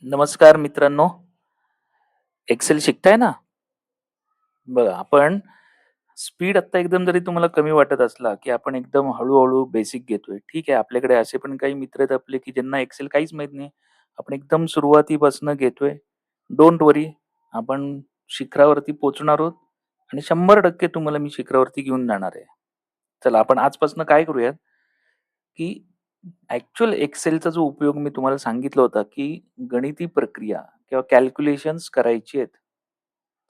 नमस्कार मित्रांनो. एक्सेल शिकताय ना? बघा आपण स्पीड आता एकदम जरी तुम्हाला कमी वाटत असला, की आपण एकदम हळू बेसिक घेतोय. ठीक आहे, आपल्याकडे असे पण काही मित्र आहेत आपले, की ज्यांना एक्सेल काहीच माहीत नाही. आपण एकदम सुरुवातीपासून घेतोय. डोंट वरी, आपण शिखरावरती पोहोचणार आहोत आणि 100% तुम्हाला मी शिखरावरती घेऊन जाणार आहे. चला आपण आजपासून काय करूयात, की ॲक्चुअल एक्सेलचा जो उपयोग मी तुम्हाला सांगितला होता, की गणिती प्रक्रिया किंवा कॅल्क्युलेशन्स करायची आहेत.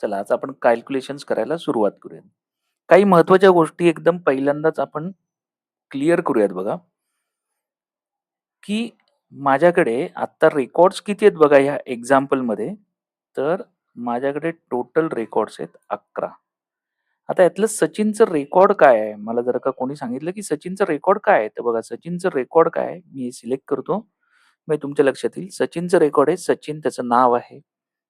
चला आज आपण कॅल्क्युलेशन्स करायला सुरुवात करूयात. काही महत्त्वाच्या गोष्टी एकदम पहिल्यांदाच आपण क्लिअर करूयात बघा, की माझ्याकडे आत्ता रेकॉर्ड्स किती आहेत बघा ह्या एक्झाम्पलमध्ये. तर माझ्याकडे टोटल रेकॉर्ड्स आहेत 11. आता यातलं सचिनचं रेकॉर्ड काय आहे? मला जर का कोणी सांगितलं, की सचिनचं रेकॉर्ड काय आहे? तर बघा सचिनचं रेकॉर्ड काय आहे? मी हे सिलेक्ट करतो. मग तुमच्या लक्षात येईल. सचिनचं रेकॉर्ड आहे. सचिन त्याचं नाव आहे.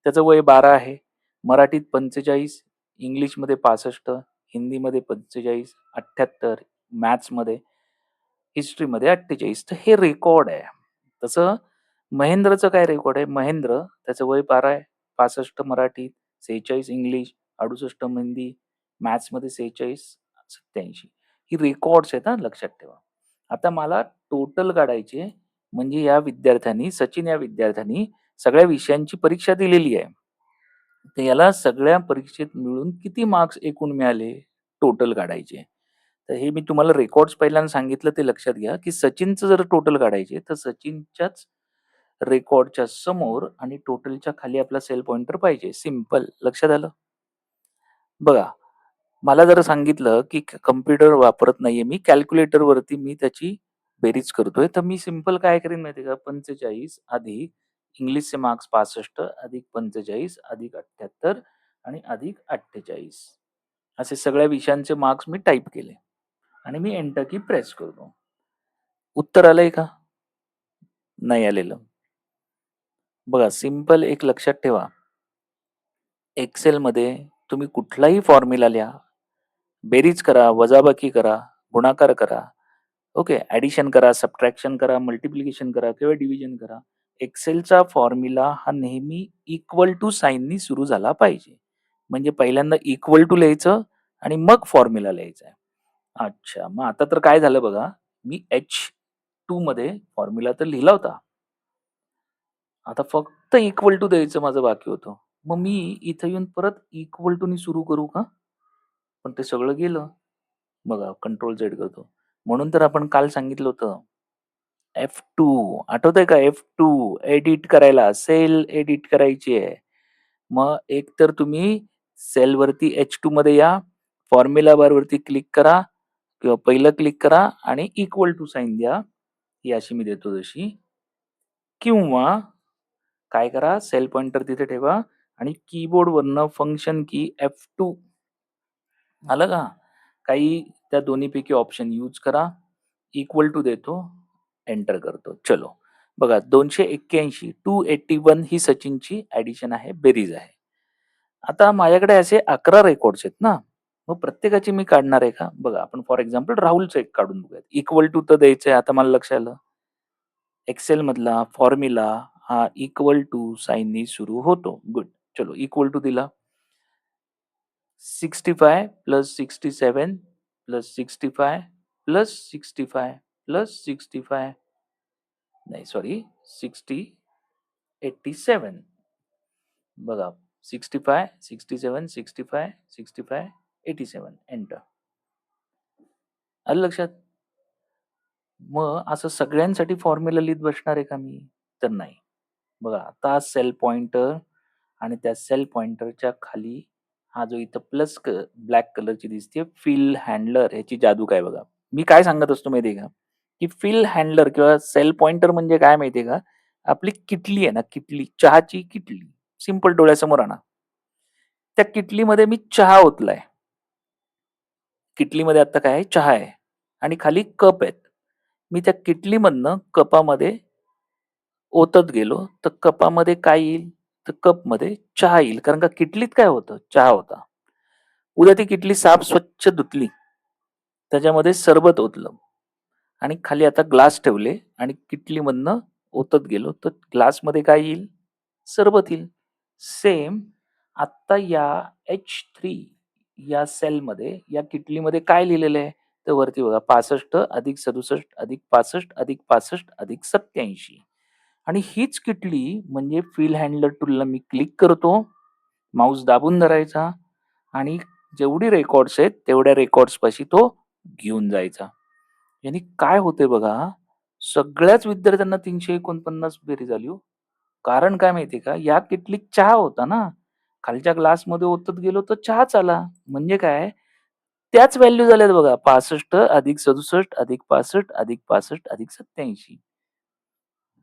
त्याचं वय 12 आहे. मराठीत 45, इंग्लिशमध्ये 65, हिंदीमध्ये 45, 78, मॅथ्समध्ये, हिस्ट्रीमध्ये 48. तर हे रेकॉर्ड आहे. तसं महेंद्रचं काय रेकॉर्ड आहे? महेंद्र त्याचं वय 12 आहे. 65 मराठीत, 46 इंग्लिश, 68 हिंदी, मॅथ्समध्ये 46, 87. ही रेकॉर्ड्स आहेत हां, लक्षात ठेवा. आता मला टोटल काढायचे म्हणजे या विद्यार्थ्यांनी, सचिन या विद्यार्थ्यांनी सगळ्या विषयांची परीक्षा दिलेली आहे. तर याला सगळ्या परीक्षेत मिळून किती मार्क्स एकूण मिळाले? टोटल काढायचे. तर हे मी तुम्हाला रेकॉर्ड्स पहिल्यांदा सांगितलं ते लक्षात घ्या, की सचिनचं जर टोटल काढायचे तर सचिनच्याच रेकॉर्डच्या समोर आणि टोटलच्या खाली आपला सेल पॉइंटर पाहिजे. सिंपल. लक्षात आलं? बघा, मला जर सांगितलं, की कॉम्प्युटर वापरत नाहीये मी, कॅल्क्युलेटरवरती मी त्याची बेरीज करतोय, तर मी सिंपल काय करीन माहिती आहे का? 45 अधिक इंग्लिशचे मार्क्स 65 अधिक 45 अधिक 78 आणि अधिक 48 असे सगळ्या विषयांचे मार्क्स मी टाइप केले आणि मी एंटर की प्रेस करतो. उत्तर आलंय का? नाही आलेलं. बघा सिंपल एक लक्षात ठेवा. एक्सेलमध्ये तुम्ही कुठलाही फॉर्म्युला लिहा, बेरीज करा, वजाबाकी करा, गुणाकार करा. ओके. ॲडिशन करा, सबट्रॅक्शन करा, मल्टिप्लिकेशन करा किंवा डिव्हिजन करा. एक्सेलचा फॉर्म्युला हा नेहमी इक्वल टू साइननी सुरू झाला पाहिजे. म्हणजे पहिल्यांदा इक्वल टू लिहायचं आणि मग फॉर्म्युला लिहायचा आहे. अच्छा. मग आता तर काय झालं बघा, मी H2 मध्ये फॉर्म्युला तर लिहिला होता. आता फक्त इक्वल टू द्यायचं माझं बाकी होतं. मग मी इथं येऊन परत इक्वल टूनी सुरू करू का? पण ते सगळं गेलं. बघा कंट्रोल झेड करतो. म्हणून तर आपण काल सांगितलं होतं F2 आठवतंय का F2 एडिट करायला, सेल एडिट करायची आहे. मग एक तर तुम्ही सेलवरती H2 मध्ये या, फॉर्म्युला बारवरती क्लिक करा किंवा पहिलं क्लिक करा आणि इक्वल टू साइन द्या. ही अशी मी देतो तशी. किंवा काय करा सेल पॉइंटर तिथे ठेवा आणि कीबोर्डवरनं फंक्शन की F2 आलं का? काही त्या दोन्हीपैकी ऑप्शन यूज करा. इक्वल टू देतो, एंटर करतो. चलो. बघा 281, 281 ही सचिनची ॲडिशन आहे, बेरीज आहे. आता माझ्याकडे असे 11 रेकॉर्ड्स आहेत ना, मग प्रत्येकाची मी काढणार आहे का? बघा आपण फॉर एक्झाम्पल राहुलचं एक काढून बघूयात. इक्वल टू तर द्यायचंय आता मला लक्षात आलं. एक्सेलमधला फॉर्म्युला हा इक्वल टू साइननी सुरू होतो. गुड. चलो इक्वल टू दिला. 65 प्लस 67 प्लस 65 प्लस 65 प्लस 65 नाही सॉरी 60 87 बघा 65 67 65 65 87 एंटर आलं लक्षात. मग असं सगळ्यांसाठी फॉर्म्युला लिहित बसणार आहे का मी? तर नाही. बघा आता सेल पॉइंटर आणि त्या सेल पॉइंटरच्या खाली हा जो इथं प्लस ब्लॅक कलरची दिसते फिल हँडलर ह्याची जादू काय बघा. मी काय सांगत असतो माहितीये का? की फिल हँडलर किंवा सेल पॉइंटर म्हणजे काय माहितीये का? आपली किटली आहे ना किटली, चहाची किटली. सिंपल डोळ्यासमोर आणा. त्या किटलीमध्ये मी चहा ओतलाय. किटलीमध्ये आता काय आहे? चहा आहे आणि खाली कप आहेत. मी त्या किटलीमधनं कपामध्ये ओतत गेलो, तर कपामध्ये काय येईल? तर कपमध्ये चहा येईल. कारण का किटलीत काय होतं? चहा होता. उद्या ती किटली साफ स्वच्छ धुतली. त्याच्यामध्ये सरबत ओतलं आणि खाली आता ग्लास ठेवले आणि किटलीमधनं ओतत गेलो, तर ग्लासमध्ये काय येईल? सरबत येईल. सेम आत्ता या H3 या सेलमध्ये, या किटलीमध्ये काय लिहिलेलं आहे? तर वरती बघा 65 अधिक 67 अधिक 65 अधिक 65 अधिक 87 आणि हीच किटली म्हणजे फील हँडलर टूलला मी क्लिक करतो, माऊस दाबून धरायचा आणि जेवढी रेकॉर्ड्स आहेत, तेवढ्या रेकॉर्ड्सपाशी तो घेऊन जायचा. यानी काय होतंय बघा, सगळ्याच विद्यार्थ्यांना 349 बेरीज आली हो. कारण काय माहितीये का, या किटलीत चहा होता ना. खालच्या ग्लासमध्ये ओतत गेलो तर चहाच आला. म्हणजे काय, त्याच व्हॅल्यू झाल्यात बघा. 65 अधिक 67 अधिक 65 अधिक 65 अधिक 87.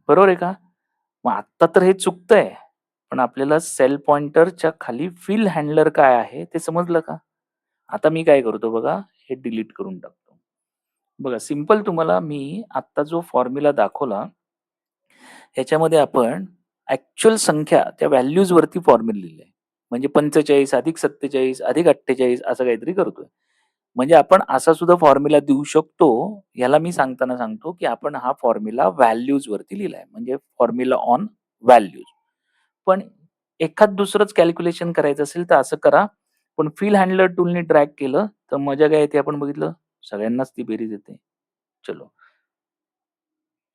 बरोबर आहे का? मग आत्ता तर हे चुकतंय. पण आपल्याला सेल पॉइंटरच्या खाली फिल हँडलर काय आहे ते समजलं का? आता मी काय करतो बघा, हे डिलीट करून टाकतो. बघा सिंपल तुम्हाला मी आत्ता जो फॉर्म्युला दाखवला, ह्याच्यामध्ये आपण ॲक्चुअल संख्या त्या व्हॅल्यूज वरती फॉर्म्युला लिहिलंय. म्हणजे 45 अधिक 47 अधिक 48 असं काहीतरी करतोय. म्हणजे आपण असा सुद्धा फॉर्म्युला देऊ शकतो. याला मी सांगताना सांगतो, की आपण हा फॉर्म्युला व्हॅल्यूज वरती लिहिलाय. म्हणजे फॉर्म्युला ऑन व्हॅल्यूज. पण एखाद दुसरंच कॅल्क्युलेशन करायचं असेल तर असं करा. पण फिल हँडलर टूलनी ड्रॅग केलं तर मजा काय येते आपण बघितलं? सगळ्यांनाच ती बेरीज येते. चलो.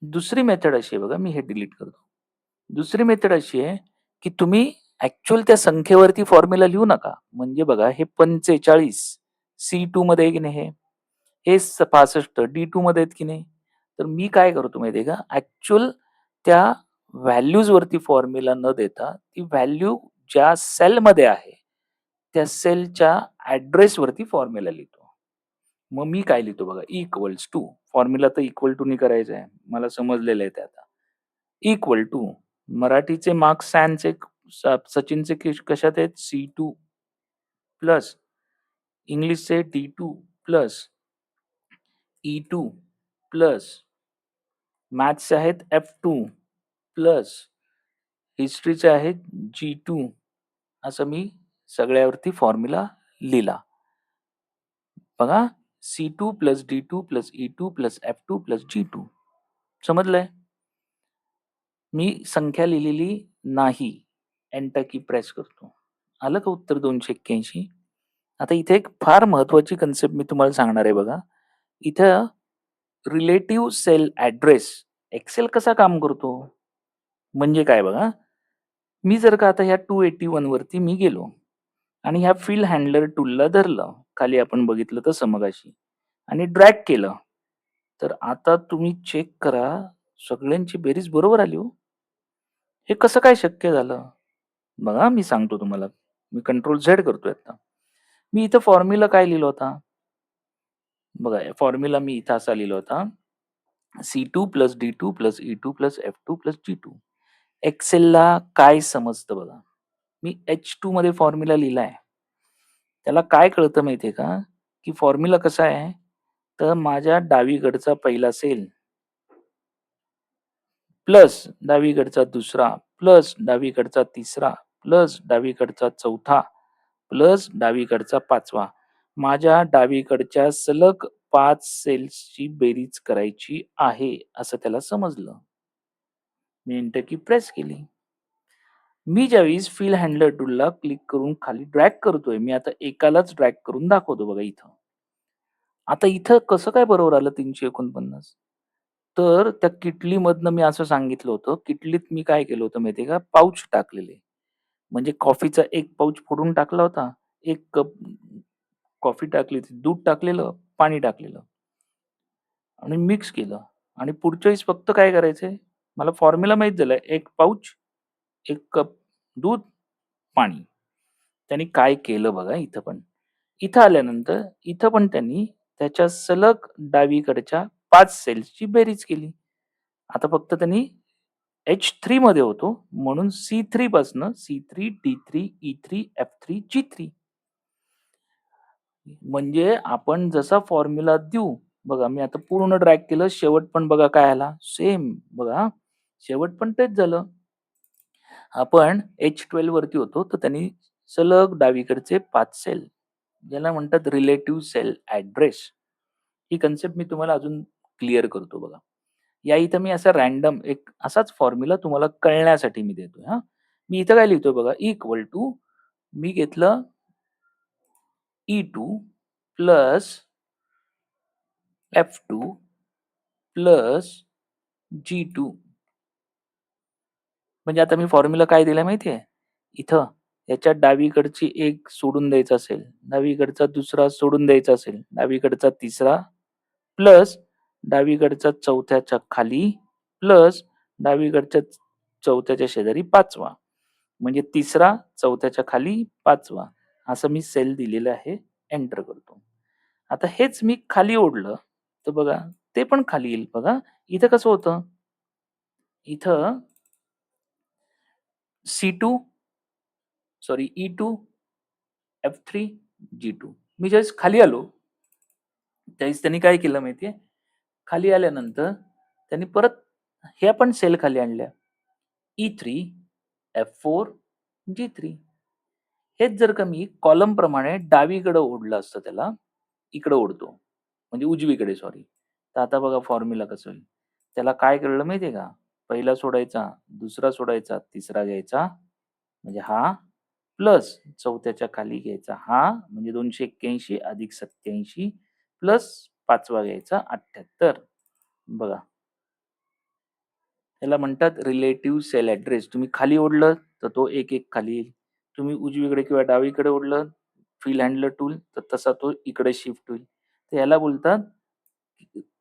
दुसरी मेथड अशी आहे बघा, मी हे डिलीट करतो. दुसरी मेथड अशी आहे, की तुम्ही ॲक्चुअल त्या संख्येवरती फॉर्म्युला लिहू नका. म्हणजे बघा हे 45 C2 मध्ये आहे की नाही हे? हे 65 D2 मध्ये आहेत की नाही? तर मी काय करतो माहिती आहे का? ॲक्चुअल त्या व्हॅल्यूज वरती फॉर्म्युला न देता, ती व्हॅल्यू ज्या सेलमध्ये आहे, त्या सेलच्या ॲड्रेसवरती फॉर्म्युला लिहितो. मग मी काय लिहितो बघा, इक्वल्स टू फॉर्म्युला तर इक्वल टू नी करायचा आहे. मला समजलेलं आहे ते आता. इक्वल टू मराठीचे मार्क्स सॅनचे सचिनचे कशात आहेत? C2 प्लस इंग्लिशचे D2 प्लस E2 प्लस मॅथ्सचे आहेत F2 प्लस हिस्ट्रीचे आहेत G2 असं मी सगळ्यावरती फॉर्म्युला लिहिला. बघा C2 plus D2 plus E2 plus F2 plus G2 समजलंय? मी संख्या लिहिलेली नाही. एंटर की प्रेस करतो. आलं का उत्तर 281? आता इथे एक फार महत्वाची कन्सेप्ट मी तुम्हाला सांगणार आहे बघा. इथं रिलेटिव्ह सेल ॲड्रेस एक्सेल कसा काम करतो? म्हणजे काय बघा, मी जर का आता ह्या 281 वरती मी गेलो आणि ह्या फिल हँडलर टूलला धरलं, खाली आपण बघितलं तसं मगाशी आणि ड्रॅग केलं, तर आता तुम्ही चेक करा, सगळ्यांची बेरीज बरोबर आली हो. हे कसं काय शक्य झालं? बघा मी सांगतो तुम्हाला. मी कंट्रोल झेड करतोय आता. मी इथं फॉर्म्युला काय लिहिला होता? बघा फॉर्म्युला मी इथं असा लिहिला होता. C2 plus D2 plus E2 plus F2 plus G2. एक्सेलला काय समजतं बघा. मी H2 मध्ये फॉर्म्युला लिहिलाय. त्याला काय कळतं माहितीये का? की फॉर्म्युला कसा आहे? तर माझ्या डावीकडचा पहिला सेल प्लस डावीकडचा दुसरा, प्लस डावीकडचा तिसरा, प्लस डावीकडचा चौथा, प्लस डावीकडचा 5वा. माझ्या डावीकडच्या सलग 5 सेल्सची बेरीज करायची आहे, असं त्याला समजलं. मी एंटर की प्रेस केली. मी ज्यावेळेस फिल हँडलर टूलला क्लिक करून खाली ड्रॅग करतोय, मी आता एकालाच ड्रॅग करून दाखवतो बघा इथं. आता इथं कसं काय बरोबर आलं 349? तर त्या किटलीमधनं मी असं सांगितलं होतं, किटलीत मी काय केलं होतं माहिती का? पाउच टाकलेले. म्हणजे कॉफीचा एक पाउच फोडून टाकला होता. 1 कप कॉफी टाकली होती, दूध टाकलेलं, पाणी टाकलेलं आणि मिक्स केलं आणि पुढच्या वेळेस फक्त काय करायचंय, मला फॉर्म्युला माहीत झालाय. 1 पाउच, 1 कप दूध, पाणी. त्यांनी काय केलं बघा इथं पण. इथं आल्यानंतर इथं पण त्यांनी त्याच्या सलग डावीकडच्या 5 सेल्सची बेरीज केली. आता फक्त त्यांनी H3 मध्ये होतो म्हणून C3 पासनं C3, D3, E3, F3, G3 म्हणजे आपण जसा फॉर्म्युला देऊ, बघा मी आता पूर्ण ड्रॅग केलं, शेवट पण बघा काय आला, सेम बघा शेवट पण तेच झालं. आपण H12 वरती होतो, तर त्यांनी सलग डावीकडचे 5 सेल, ज्याला म्हणतात रिलेटिव्ह सेल ॲड्रेस. ही कन्सेप्ट मी तुम्हाला अजून क्लिअर करतो बघा. या इथं मी असा रँडम एक असाच फॉर्म्युला तुम्हाला कळण्यासाठी मी देतोय हां. मी इथं काय लिहितोय बघा, इक्वल टू मी घेतलं E2 plus F2 plus G2. म्हणजे आता मी फॉर्म्युला काय दिलाय माहिती इथं याच्या डावीकडची एक सोडून द्यायचा असेल, डावीकडचा दुसरा सोडून द्यायचा असेल, डावीकडचा तिसरा प्लस डावीकडचा चौथ्याच्या खाली प्लस डावीकडच्या चौथ्याच्या शेजारी 5वा. म्हणजे तिसरा चौथ्याच्या खाली 5वा असं मी सेल दिलेलं आहे. एंटर करतो. आता हेच मी खाली ओढलं, तर बघा ते पण खाली येईल बघा. इथं कसं होतं? इथं C2 sorry E2, F3, G2. मी ज्यावेळेस खाली आलो, त्यावेळेस त्यांनी काय केलं माहितीये? खाली आल्यानंतर त्यांनी परत ह्या पण सेल खाली आणल्या. E3, F4, G3. हेच जर का मी कॉलम प्रमाणे डावीकडे ओढलं असतं त्याला, इकडे ओढतो. म्हणजे उजवीकडे सॉरी. तर आता बघा फॉर्म्युला कसं होईल. त्याला काय कळलं माहितीये का? पहिला सोडायचा, दुसरा सोडायचा, तिसरा घ्यायचा म्हणजे हा प्लस चौथ्याच्या खाली घ्यायचा हा म्हणजे 281 अधिक 87 प्लस 5वा घ्यायचा 78. बघा याला म्हणतात रिलेटिव्ह सेल ॲड्रेस. तुम्ही खाली ओढलं तर तो एक खाली येईल. तुम्ही उजवीकडे किंवा डावीकडे ओढलं व्हील हँडलर टूल तर तसा तो इकडे शिफ्ट होईल. तर याला बोलतात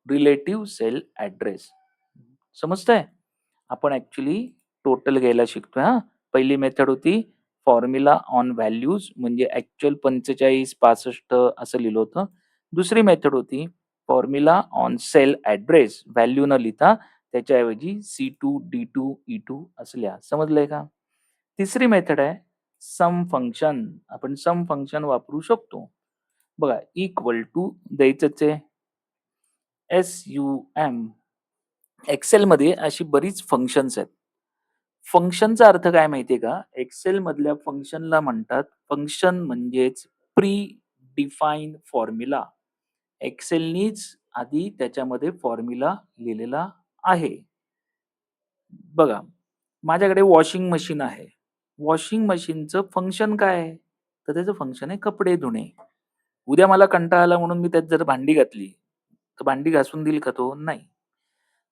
रिलेटिव्ह सेल ॲड्रेस. समजतंय? आपण ॲक्चुअली टोटल घ्यायला शिकतोय हां. पहिली मेथड होती फॉर्म्युला ऑन व्हॅल्यूज म्हणजे ॲक्चुअल 45, 65 असं लिहिलं होतं. दुसरी मेथड होती formula on cell address value न लिहिता त्याच्याऐवजी C2, D2, E2 असं लिहा. समजलंय का? तिसरी मेथड आहे सम फंक्शन. आपण सम फंक्शन वापरू शकतो. बघा इक्वल टू द्यायचंच आहे. SUM. एक्सेलमध्ये अशी बरीच फंक्शन्स आहेत. फंक्शनचा अर्थ काय माहितीये का? एक्सेल मधल्या फंक्शनला म्हणतात फंक्शन म्हणजेच प्री डिफाईन फॉर्म्युला. एक्सेलनीच आधी त्याच्यामध्ये फॉर्म्युला लिहिलेला आहे. बघा, माझ्याकडे वॉशिंग मशीन आहे. वॉशिंग मशीनचं फंक्शन काय आहे? तर त्याचं फंक्शन आहे कपडे धुणे. उद्या मला कंटाळा आला म्हणून मी त्यात जर भांडी घातली, तर भांडी घासून देईल का तो? नाही.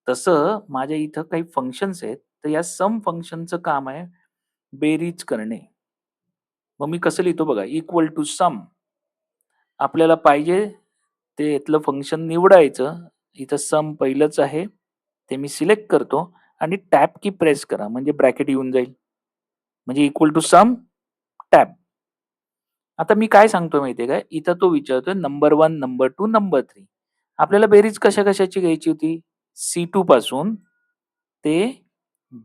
तसं माझ्या इथं काही फंक्शन्स आहेत. तर या सम फंक्शनचं काम आहे बेरीज करणे. मग मी कसं लिहितो बघा, इक्वल टू सम. आपल्याला पाहिजे ते इथलं फंक्शन निवडायचं. इथं सम पहिलंच आहे. ते मी सिलेक्ट करतो आणि टॅब की प्रेस करा म्हणजे ब्रॅकेट येऊन जाईल. म्हणजे इक्वल टू सम टॅब. आता मी काय सांगतोय माहितीये का? इथं तो विचारतोय नंबर 1, नंबर 2, नंबर 3. आपल्याला बेरीज कशा-कशाची घ्यायची होती? C2 पासून ते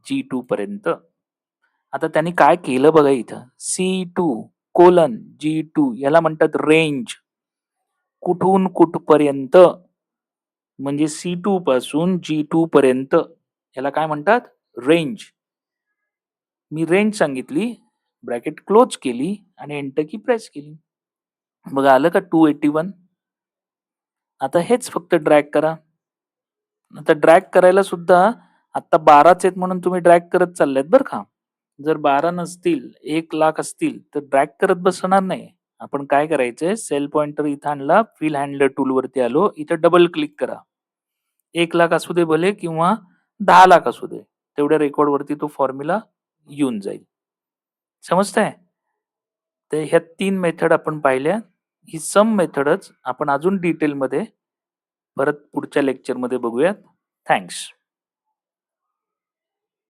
G2 पर्यंत. आता त्यांनी काय केलं बघा इथं. C2 कोलन G2 याला म्हणतात रेंज. कुठून कुठपर्यंत म्हणजे C2 पासून G2 पर्यंत याला काय म्हणतात? रेंज. मी रेंज सांगितली, ब्रॅकेट क्लोज केली आणि एंटर की प्रेस केली. बघा आलं का 281. आता हेच फक्त ड्रॅग करा. आता ड्रॅग करायला सुद्धा आता 12च आहेत म्हणून तुम्ही ड्रॅग करत चाललेत बरं का. जर 12 नसतील, 1,00,000 असतील तर ड्रॅग करत बसणार नाही. आपण काय करायचंय सेल पॉइंटर इथं आणला, व्हील हँडलर टूलवरती आलो, इथं डबल क्लिक करा. 1,00,000 असू दे भले किंवा 10,00,000 असू दे. तेवढ्या रेकॉर्डवरती तो फॉर्म्युला येऊन जाईल. समजतंय? तर ह्या 3 मेथड आपण पाहिल्या. ही सम मेथडच आपण अजून डिटेलमध्ये परत पुढच्या लेक्चरमध्ये बघूयात. थँक्स.